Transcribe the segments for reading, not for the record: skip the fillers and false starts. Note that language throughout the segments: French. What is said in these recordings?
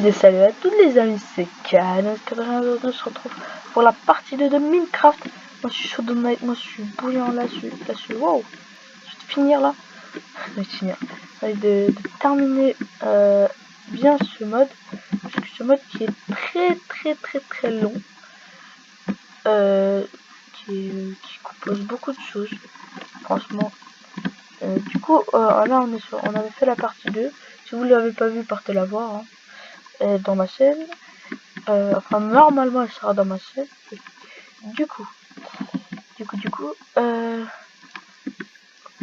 Des saluts à tous les amis, c'est Canos91. On se retrouve pour la partie 2 de Minecraft. Moi je suis chaud de night, moi je suis bouillant là, je suis wow. Je vais finir là. Je vais finir. De terminer bien ce mode. Parce que ce mode qui est très long. Qui compose beaucoup de choses. Franchement. Du coup là on avait fait la partie 2. Si vous ne l'avez pas vu, partez la voir. Hein. Dans ma chaîne, enfin normalement elle sera dans ma chaîne. Du coup,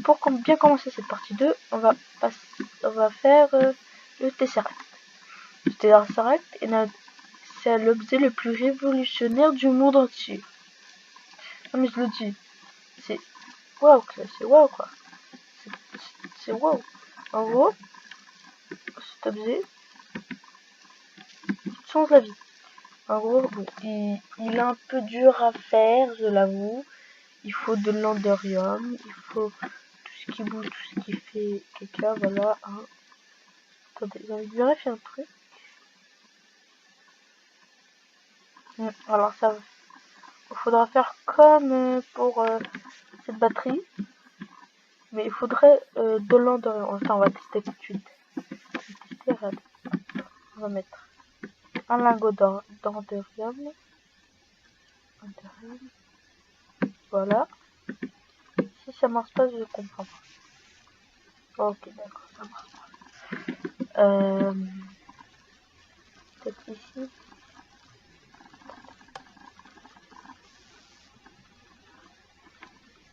pour bien commencer cette partie 2, on va faire le Tesseract. Le Tesseract c'est l'objet le plus révolutionnaire du monde entier. Non mais je le dis, c'est waouh, c'est waouh quoi. C'est waouh. En gros, cet objet change la vie. En gros, bon, il est un peu dur à faire, je l'avoue. Il faut de l'endorium, il faut tout ce qui bouge, tout ce qui fait caca, voilà. Hein. Attendez, j'ai envie de vérifier un truc. Alors ça, il faudra faire comme pour cette batterie. Mais il faudrait de l'endorium. Enfin, on va tester tout de suite. On va mettre un lingot d'endorium. Voilà. Si ça marche pas, je comprends pas. Ok, d'accord, ça marche pas. Peut-être ici.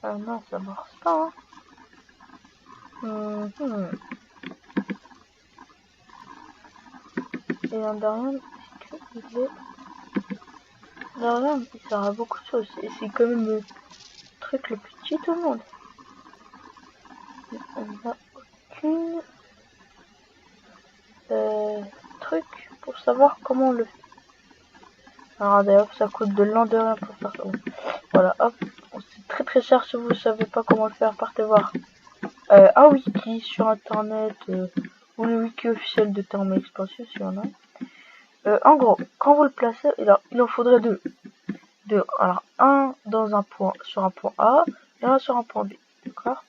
Ah non, ça marche pas. Hein. Et l'endorium, l'endorium, il sert à beaucoup de choses. Et c'est quand même le truc le plus cheat au monde. On n'a aucune truc pour savoir comment on le fait. Alors d'ailleurs ça coûte de l'endorium pour faire ça. Voilà, hop, c'est très cher si vous savez pas comment le faire, partez voir un wiki sur internet ou le wiki officiel de Thermo Expansion si on a. En gros, quand vous le placez, il en faudrait deux. Alors un dans un point sur un point A et un sur un point B, d'accord.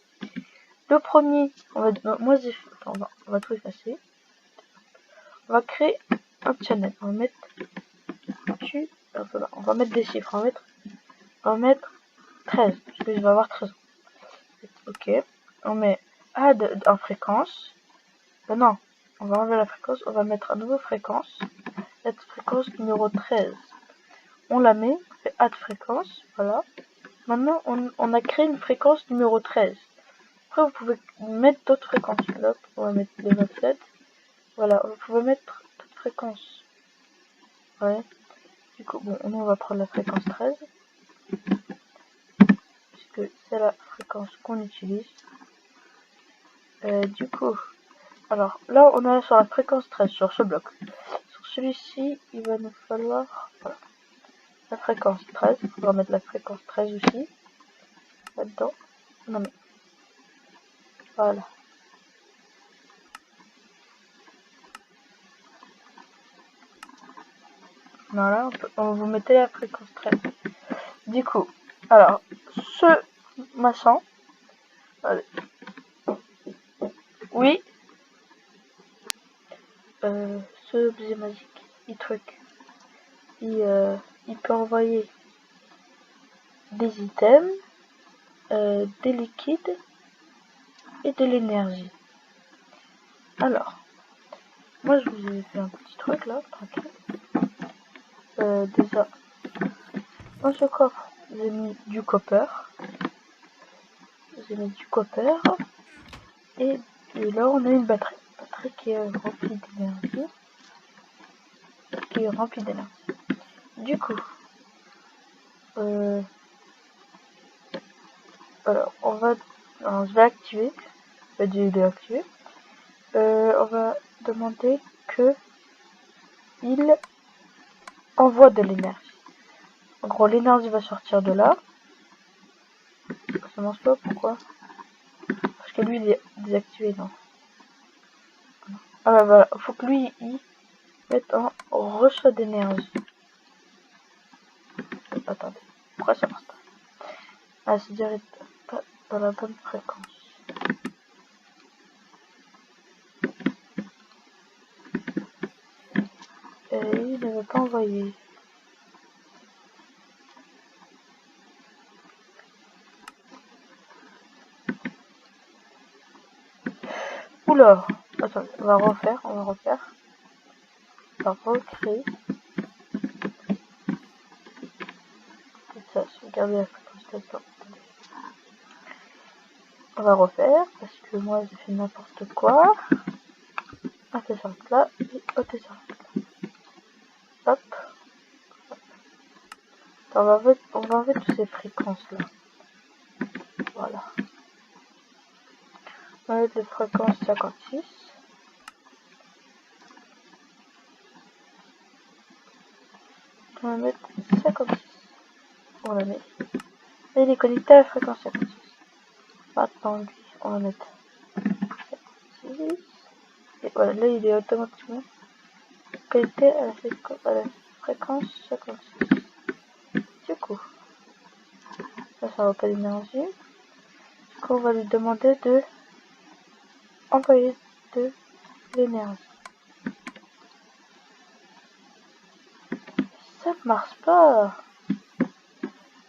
Le premier, on va tout effacer. On va créer un channel. On va mettre dessus, on va mettre des chiffres. On va mettre 13 parce que je vais avoir 13 ans. Ok. On met add en fréquence. Non, on va enlever la fréquence. On va mettre un nouveau fréquence. Cette fréquence numéro 13. On la met. On fait add fréquence. Voilà. Maintenant, on a créé une fréquence numéro 13. Après, vous pouvez mettre d'autres fréquences. Là, on va mettre les 27. Voilà, vous pouvez mettre d'autres fréquences. Ouais. Du coup, bon, on va prendre la fréquence 13. Puisque c'est la fréquence qu'on utilise. Du coup, alors là, on est sur la fréquence 13, sur ce bloc. Sur celui-ci, il va nous falloir voilà, la fréquence 13. On va mettre la fréquence 13 aussi. Là-dedans. Non mais. Voilà. Voilà, vous mettez la fréquence 13. Du coup, alors, ce machin. Allez. Oui. Ce objet magique, il peut envoyer des items, des liquides et de l'énergie. Alors, moi je vous ai fait un petit truc là, tranquille. Déjà, dans ce coffre, j'ai mis du copper. Et là on a une batterie. Qui est remplie d'énergie. Du coup, alors je vais activer. On va demander que il envoie de l'énergie. En gros, l'énergie va sortir de là. Ça marche pas, pourquoi? Parce que lui, il est désactivé, non. Ah bah voilà, faut que lui, il mettre en reçoit d'énergie. Attendez, pourquoi ça marche pas? Ah, c'est direct pas dans la bonne fréquence. Et il ne veut pas envoyer. Oula! Attends, on va refaire. On va recréer. C'est ça, sauvegarder la fréquence d'accord. On va refaire parce que moi j'ai fait n'importe quoi. Ah, t'es sorti là et oh, t'es sorti là. Hop. Attends, on va enlever toutes ces fréquences là. Voilà. On va mettre les fréquences 56. On va mettre 56. On la met. Et il est connecté à la fréquence 56. Maintenant, lui, on va mettre 56. Et voilà, là, il est automatiquement connecté à la fréquence 56. Du coup, là, ça va pas d'énergie. Du coup, on va lui demander de envoyer de l'énergie. Ça ne marche pas.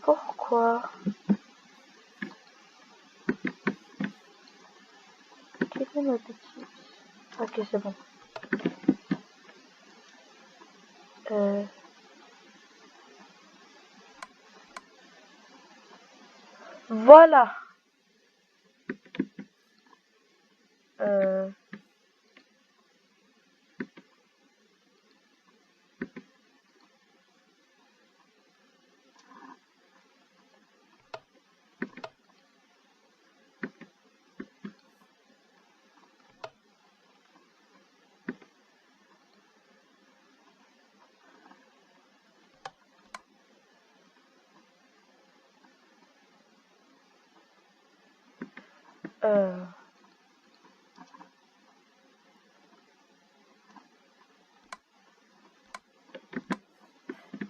Pourquoi? Quelle est ma bêtise? Ok, c'est bon. Voilà.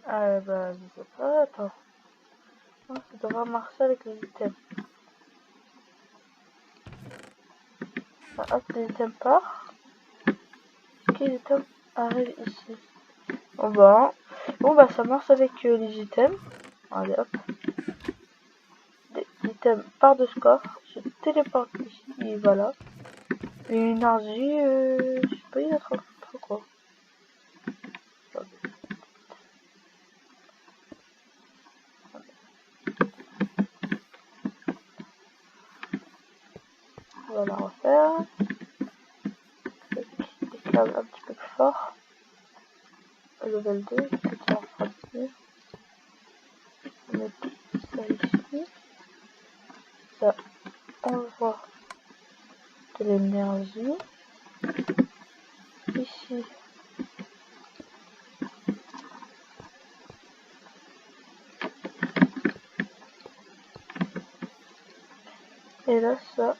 Euh, bah, je sais pas, attends. Non, ça devrait marcher avec les items. Hop, les items partent. Ok, les items arrivent ici. Bon bah ça marche avec les items. Allez hop. Les items partent de ce coffre, se téléportent ici, et voilà. Et l'énergie, je sais pas, il y a trop quoi. On va la refaire. Des câbles un petit peu plus forts. Level 2, peut-être ça fera mieux. On met ça ici. Ça envoie de l'énergie. Ici. Et là, ça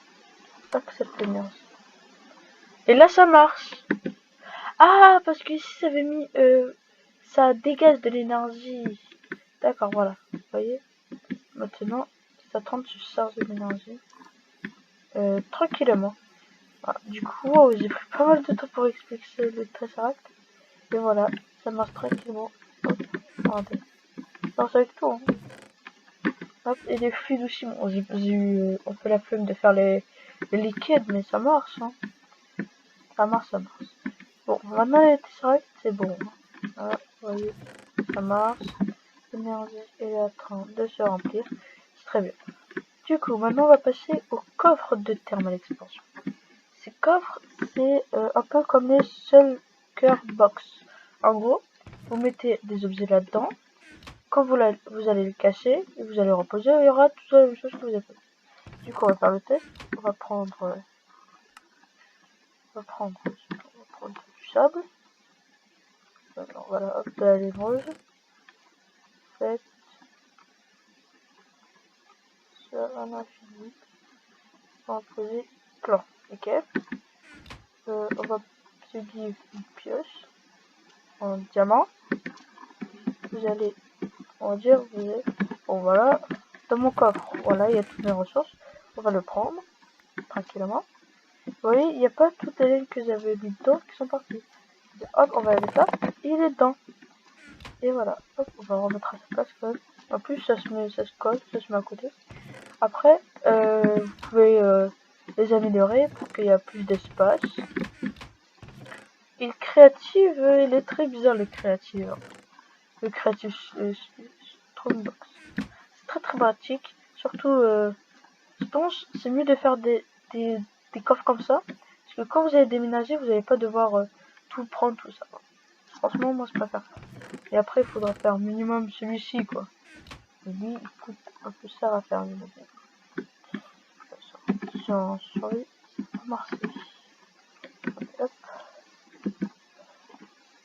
accepte l'énergie. Et là, ça marche. Ah, parce que ici, ça avait mis... ça dégage de l'énergie. D'accord, voilà. Vous voyez? Maintenant, ça tente de charger de l'énergie. Tranquillement. Voilà. Du coup, j'ai pris pas mal de temps pour expliquer le Tesseract. Et voilà, ça marche tranquillement. Hop, regardez. Non, c'est avec tout, hein. Hop, et les fluides aussi. Bon, j'ai eu un peu la flemme de faire les liquides, mais ça marche, hein. Ça marche, ça marche. Bon, maintenant les Tesseract, c'est bon. Voilà, vous voyez, ça marche. L'énergie est en train de se remplir. C'est très bien. Du coup, maintenant on va passer au coffre de thermal expansion. Ces coffres, c'est un peu comme les shulker box. En gros, vous mettez des objets là-dedans. Quand vous allez le cacher et vous allez le reposer, il y aura tout la même chose que vous avez fait. Du coup, on va faire le test. On va prendre du sable. Alors, voilà, hop, de la ligne rouge. Faites sur un infini. On va poser plan. Ok. On va publier une pioche. en diamant. Vous allez, on va dire, vous allez, bon voilà, dans mon coffre, voilà, il y a toutes mes ressources. On va le prendre tranquillement. Vous voyez, il n'y a pas toutes les lignes que j'avais mis dedans qui sont parties. Hop, on va aller là, et il est dedans. Et voilà, hop, on va remettre à sa place quand même. En plus, ça se colle, ça se met à côté. Après, vous pouvez les améliorer pour qu'il y ait plus d'espace. Et le créative, il est très bizarre le créative. Le créative Strongbox. C'est très très pratique. Surtout, je pense c'est mieux de faire des coffres comme ça. Parce que quand vous allez déménager, vous n'allez pas devoir tout prendre, tout ça. Franchement, moi je préfère ça. Et après, il faudra faire minimum celui-ci, quoi. Et lui, il coûte un peu cher à faire, si on survit, ça peut marcher. Hop.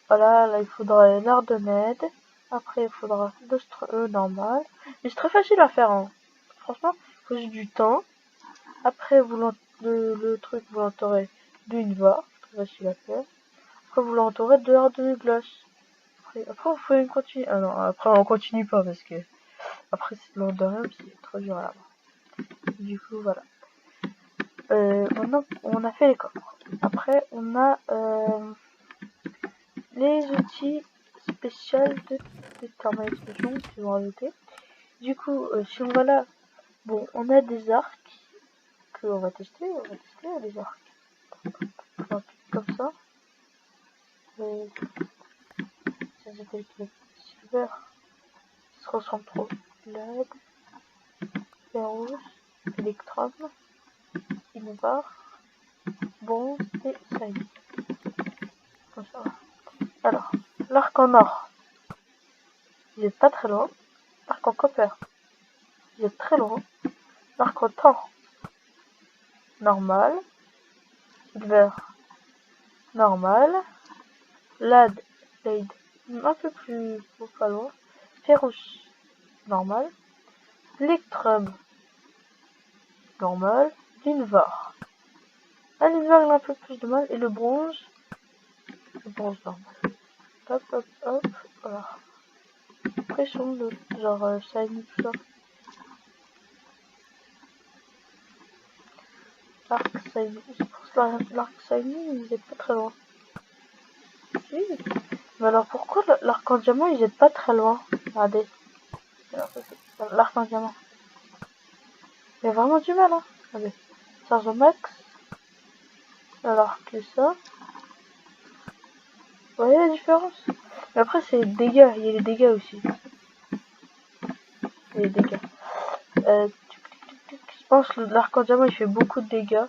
Voilà, là il faudra l'ardonnette. Après, il faudra le normal. Mais c'est très facile à faire, hein. Franchement, il faut juste du temps. Après, le truc, vous l'entourez d'une var. Très facile à faire. Après, vous l'entourez de l'ardonnette glace. Après, vous pouvez continuer. Ah non, après, on continue pas parce que après, c'est l'endorium, c'est trop dur à l'avoir. Du coup, voilà. On a fait les coffres. Après, on a les outils spéciaux de thermal explosion qui vont rajouter. Du coup, si on va là, bon, on a des arcs que on va tester les arcs. Comme ça. Ça s'appelle silver. Ça se ressemble trop. LED, rouge, électrum, invar, bronze et shiny. Comme ça. Alors, l'arc en or. Vous êtes pas très loin. L'arc en copper. Vous êtes très loin. L'arc en temps. Normal. Silver. Normal. Lad. Lade. Un peu plus pas loin. Ferrouche. Normal. Electrum. Normal. L'invar. L'invar il a un peu plus de mal. Et le bronze. Le bronze normal. Hop, hop, hop. Voilà. Après, ils sont de genre shiny, tout ça. L'arc shiny. Je pense que l'arc shiny, il est pas très loin. Si. Mais alors pourquoi l'arc en diamant, il est pas très loin? Regardez. L'arc en diamant. Il y a vraiment du mal, hein. Regardez. Charge au max. Alors que ça. Vous voyez la différence? Mais après, c'est les dégâts. Il y a les dégâts aussi. Les dégâts. Je pense que l'arc en diamant, il fait beaucoup de dégâts.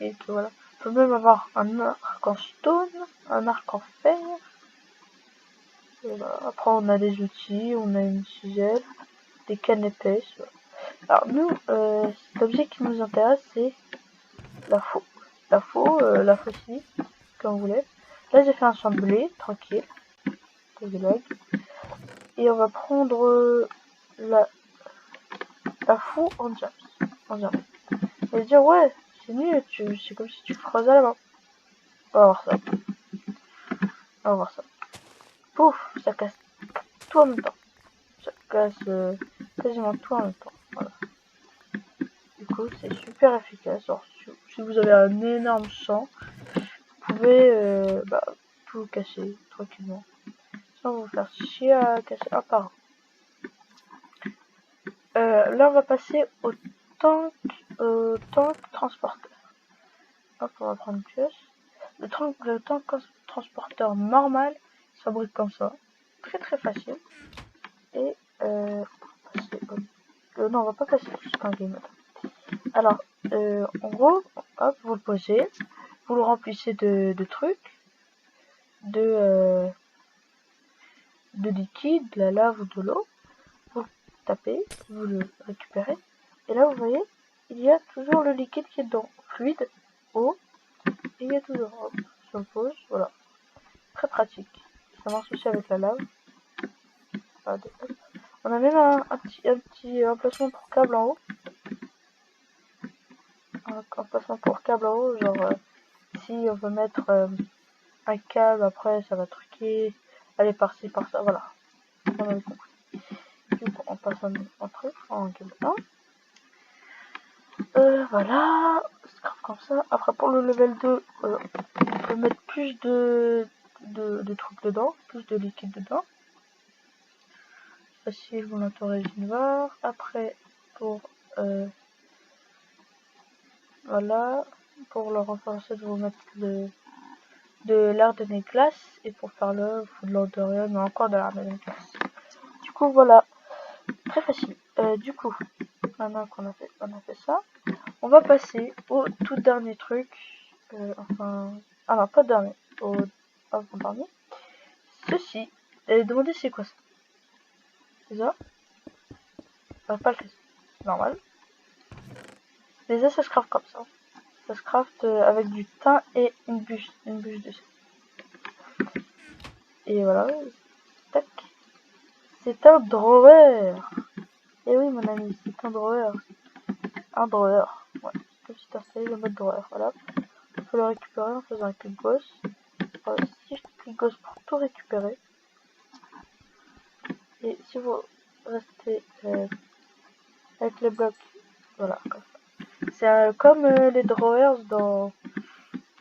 Et que voilà. On peut même avoir un arc en stone, un arc en fer. Voilà. Après, on a des outils, on a une ciselle, des cannes épaisses. Voilà. Alors, nous, l'objet qui nous intéresse, c'est la faux. La faucille, comme vous voulez. Là, j'ai fait un champ de blé, tranquille. Et on va prendre la faux en diamant. On va se dire, ouais, c'est nul, c'est comme si tu creusais à la main. On va voir ça. On va voir ça. Pouf, ça casse tout en même temps. Ça casse quasiment tout en même temps. Voilà. Du coup, c'est super efficace. Alors, si vous avez un énorme champ, vous pouvez tout casser tranquillement. Sans vous faire chier à casser un par un. Là, on va passer au tank transporteur. Hop, on va prendre une pièce. Le tank transporteur normal se fabrique comme ça. Très très facile. Et non, on va pas passer jusqu'à un game mode. Alors, en gros, hop, vous le posez, vous le remplissez de trucs, de liquide, de la lave ou de l'eau. Vous le tapez, vous le récupérez. Et là, vous voyez, il y a toujours le liquide qui est dedans. Fluide, eau, et il y a toujours, hop, je le pose, voilà. Très pratique. Ça marche aussi avec la lave. Regardez, hop. On a même un petit emplacement pour câble en haut. Un emplacement pour câble en haut, genre si on veut mettre un câble, après ça va truc bloqué. Allez, par-ci, par-ça, voilà. On avait compris. Du coup, on passe un truc en game 1. Voilà, scrap comme ça. Après, pour le level 2, on peut mettre plus de trucs dedans, plus de liquide dedans. Facile, vous l'entourez d'une barre. Après, pour voilà, pour le renforcer, je vais vous mettre de l'Ardennes glace. Et pour faire le foot de l'Andorian, mais encore de l'Ardennes glace. Du coup, voilà, très facile. Du coup, maintenant qu'on a fait ça, on va passer au tout dernier truc. Enfin, ah non, pas dernier, au avant-dernier. Ceci, demandez c'est quoi ça? C'est ça? Pas le test. Normal. Les as, ça se craft comme ça. Ça se craft avec du thym et une bûche dessus. Et voilà. Tac. C'est un drawer. Et oui, mon ami, c'est un drawer. Un drawer. Ouais. Comme si tu installé le mode drawer. Voilà. On peut le récupérer en faisant un clic gauche. Voilà. Si je clique gauche pour tout récupérer. Et si vous restez avec les blocs, voilà, comme ça. C'est comme les drawers dans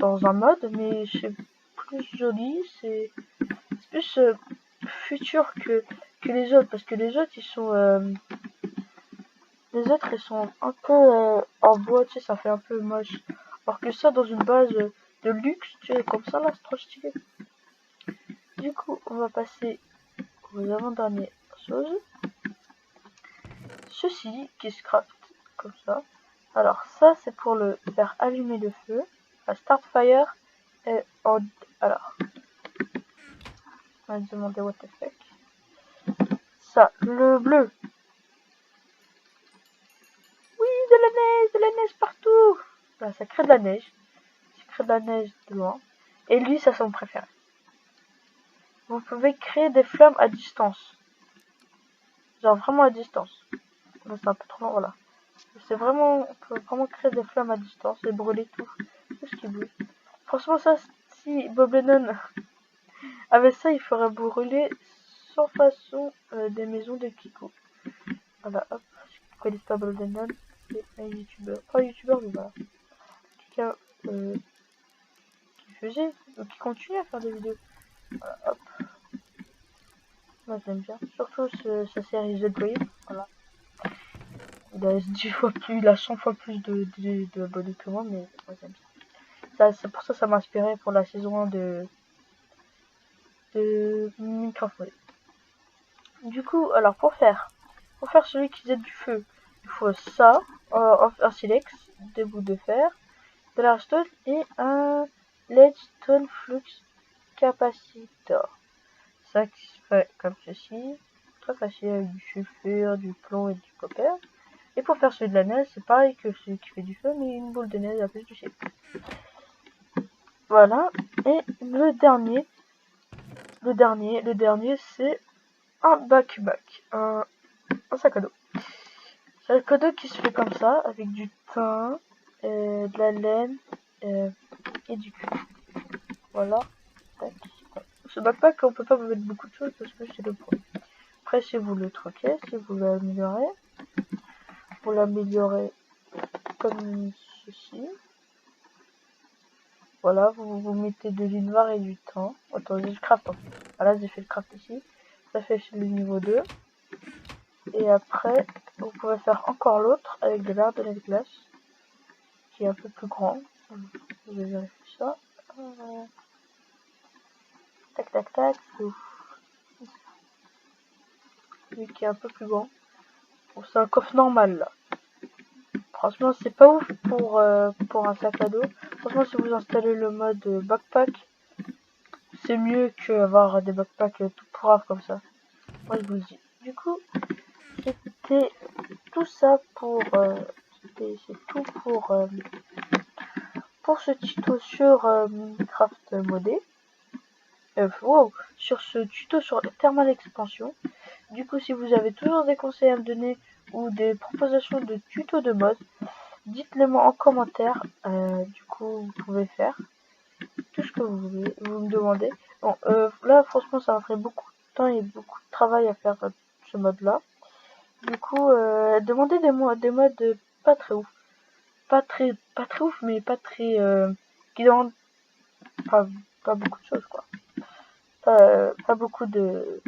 un mode, mais c'est plus joli, c'est plus futur que les autres, parce que les autres ils sont un peu en bois, tu sais, ça fait un peu moche. Alors que ça, dans une base de luxe, tu sais, comme ça là, c'est trop stylé. Du coup, on va passer aux avant-dernières choses. Ceci qui se craft comme ça. Alors ça, c'est pour le faire allumer le feu. La start fire est en... Alors, on va se demander what the fuck. Ça, le bleu. Oui, de la neige partout. Là, ça crée de la neige. Ça crée de la neige de loin. Et lui, ça, c'est mon préféré. Vous pouvez créer des flammes à distance. Genre vraiment à distance. Là, c'est un peu trop long, voilà. C'est vraiment, on peut vraiment créer des flammes à distance et brûler tout ce qui bouge. Franchement, ça, si Bob Lennon avait ça, il ferait brûler sans façon des maisons de Kiko. Voilà, hop. Si vous connaissez pas Bob Lennon, c'est un youtubeur. Pas un youtubeur, mais voilà. Quelqu'un qui faisait, ou qui continue à faire des vidéos. Voilà, hop. Moi, j'aime bien. Surtout sa série The Grave. Voilà. Il a 10 fois plus, il a 100 fois plus d'abonnés que moi, mais moi, j'aime ça. C'est pour ça que ça m'a inspiré pour la saison 1 de Minecraft Mode. Du coup, alors pour faire celui qui jette du feu, il faut ça, un silex, des bouts de fer, de la redstone et un leadstone flux capacitor. Ça qui se fait comme ceci, très facile avec du sulfure, du plomb et du copper. Et pour faire celui de la neige, c'est pareil que celui qui fait du feu, mais une boule de neige à plus du ciel. Voilà. Et le dernier, c'est un backpack, un sac à dos. Sac à dos qui se fait comme ça, avec du thym, de la laine et du cuir. Voilà. Tac. Ce backpack, on peut pas mettre beaucoup de choses parce que c'est le point. Après, si vous le troquez, si vous l'améliorez, comme ceci. Voilà, vous mettez de l'inoir et du thym. Attendez, je craft. Voilà, j'ai fait le craft ici. Ça fait le niveau 2. Et après, vous pouvez faire encore l'autre avec de l'art de la glace, qui est un peu plus grand. Je vais vérifier ça. Tac, tac, tac. Lui qui est un peu plus grand. Bon, c'est un coffre normal là. Franchement, c'est pas ouf pour un sac à dos. Franchement, si vous installez le mode backpack, c'est mieux que avoir des backpacks tout pourraves comme ça. Moi, je vous le dis. Du coup, c'était tout ça pour c'est tout pour ce tuto sur Minecraft modé. Wow, sur ce tuto sur Thermal Expansion. Du coup, si vous avez toujours des conseils à me donner ou des propositions de tutos de mode, dites-les moi en commentaire. Du coup, vous pouvez faire tout ce que vous voulez, vous me demandez. Bon, là, franchement, ça m'a pris beaucoup de temps et beaucoup de travail à faire ce mode-là. Du coup, demandez des modes pas très ouf. Pas très ouf, mais pas très, qui demandent pas, pas beaucoup de choses, quoi. Pas beaucoup de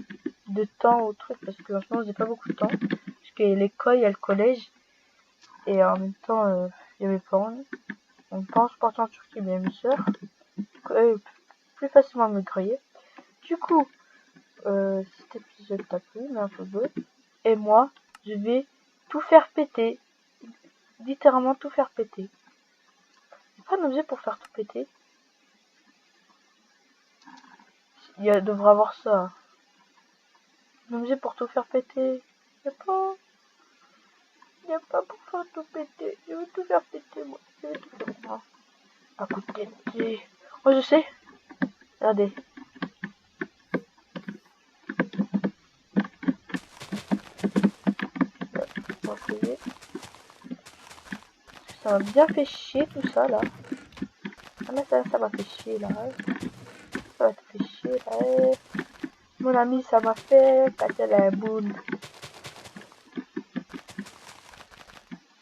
temps au truc, parce que en ce moment, j'ai pas beaucoup de temps. Parce qu'il y a l'école, il y a le collège, et en même temps, il y a mes parents. On pense partir en Turquie, mais mes soeurs, plus facilement me griller. Du coup, cet épisode t'a plu, mais un peu peu. Et moi, je vais tout faire péter. Littéralement tout faire péter. C'est pas un objet pour faire tout péter. Devrait avoir ça. Un objet pour tout faire péter. Y a pas pour faire tout péter. Je veux tout faire péter, moi. Je veux tout faire péter. À côté de... Oh, je sais. Regardez. On va poser. Ça m'a bien fait chier tout ça là. Ah mais ça m'a fait chier là. Ça m'a fait chier là. Mon ami, ça m'a fait casser la boule.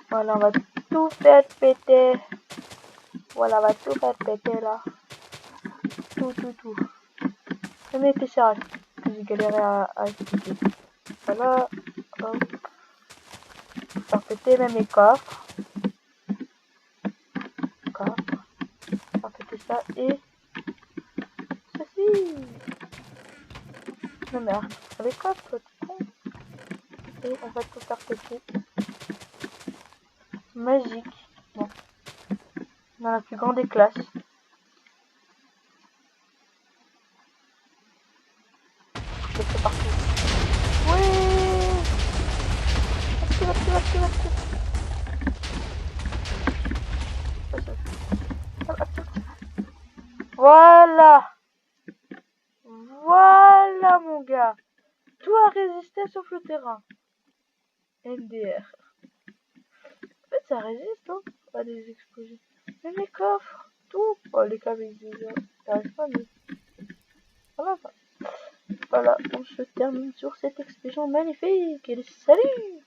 Voilà, on va tout faire péter. Voilà, on va tout faire péter là. Tout. Même les pêcheurs que j'ai galéré à expliquer. Voilà. Hop. Faire péter même les coffres. Faire péter ça et ceci. Non mais arrête de faire les coffres, toi, tu con. Et on va tout faire péter. Magique. Bon. Dans la plus grande des classes. Je le fais partout. Ouais. Active. Voilà. Voilà mon gars. Tout a résisté sauf le terrain. MDR. En fait ça résiste hein, à des explosions. Même les coffres. Tout. Oh, les coffres ils n'arrivent pas mais... Voilà, on se termine sur cette explosion magnifique. Et salut.